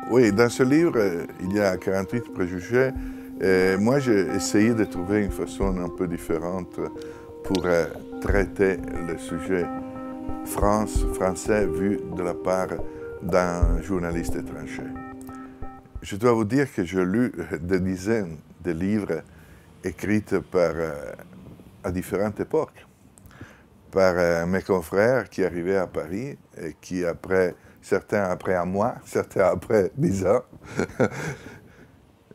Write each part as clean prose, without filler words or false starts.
Oui, dans ce livre, il y a 48 préjugés. Moi, j'ai essayé de trouver une façon un peu différente pour traiter le sujet français vu de la part d'un journaliste étranger. Je dois vous dire que j'ai lu des dizaines de livres écrits à différentes époques par mes confrères qui arrivaient à Paris et qui, certains après un mois, certains après 10 ans,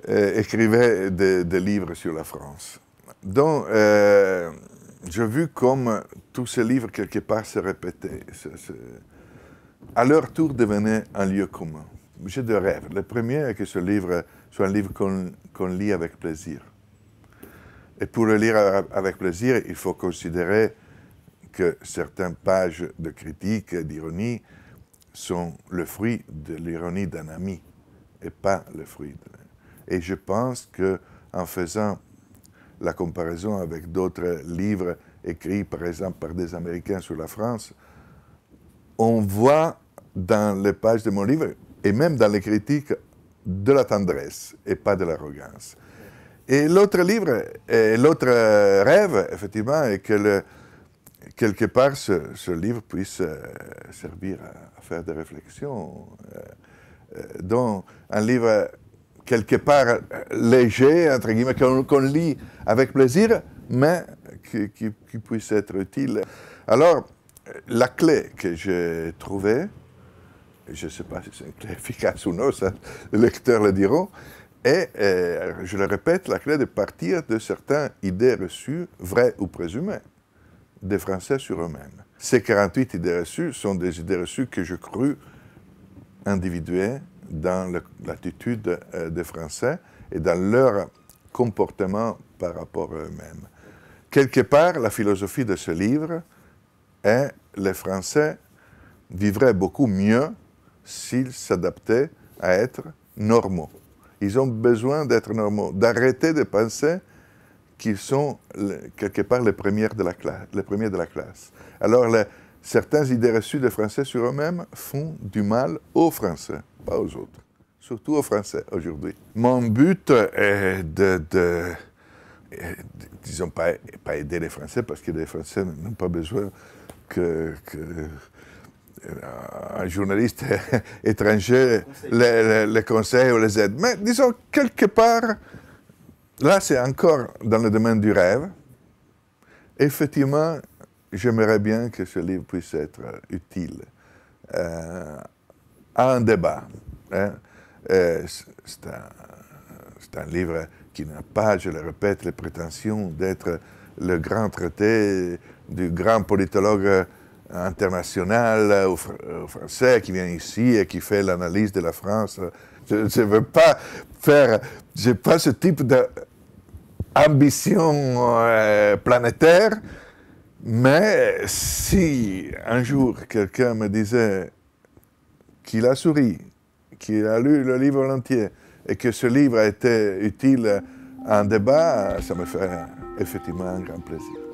écrivaient des livres sur la France. Donc, j'ai vu comme tous ces livres, quelque part, se répétaient. À leur tour, devenaient un lieu commun. J'ai deux rêves. Le premier est que ce livre soit un livre qu'on lit avec plaisir. Et pour le lire avec plaisir, il faut considérer que certaines pages de critique et d'ironie sont le fruit de l'ironie d'un ami et pas le fruit de... Et je pense qu'en faisant la comparaison avec d'autres livres écrits, par exemple, par des Américains sur la France, on voit dans les pages de mon livre, et même dans les critiques, de la tendresse et pas de l'arrogance. Et l'autre livre, l'autre rêve, effectivement, est que quelque part, ce livre puisse servir à faire des réflexions. Donc, un livre, quelque part, léger, entre guillemets, qu'on lit avec plaisir, mais qui puisse être utile. Alors, la clé que j'ai trouvée, je ne sais pas si c'est une clé efficace ou non, ça, les lecteurs le diront, et je le répète, la clé de partir de certaines idées reçues, vraies ou présumées, des Français sur eux-mêmes. Ces 48 idées reçues sont des idées reçues que je crus individuées dans l'attitude des Français et dans leur comportement par rapport à eux-mêmes. Quelque part, la philosophie de ce livre est les Français vivraient beaucoup mieux s'ils s'adaptaient à être normaux. Ils ont besoin d'être normaux, d'arrêter de penser qu'ils sont quelque part les premiers de la classe. Alors, certaines idées reçues des Français sur eux-mêmes font du mal aux Français, pas aux autres. Surtout aux Français aujourd'hui. Mon but est disons pas aider les Français, parce que les Français n'ont pas besoin qu'un journaliste étranger les conseille ou les aide. Mais disons, quelque part, là, c'est encore dans le domaine du rêve. Effectivement, j'aimerais bien que ce livre puisse être utile à un débat. Hein. C'est un livre qui n'a pas, je le répète, les prétentions d'être le grand traité du grand politologue international français qui vient ici et qui fait l'analyse de la France. Je ne veux pas faire... Je n'ai pas ce type d'ambition planétaire, mais si un jour quelqu'un me disait qu'il a souri, qu'il a lu le livre en entier et que ce livre a été utile à un débat, ça me fait effectivement un grand plaisir.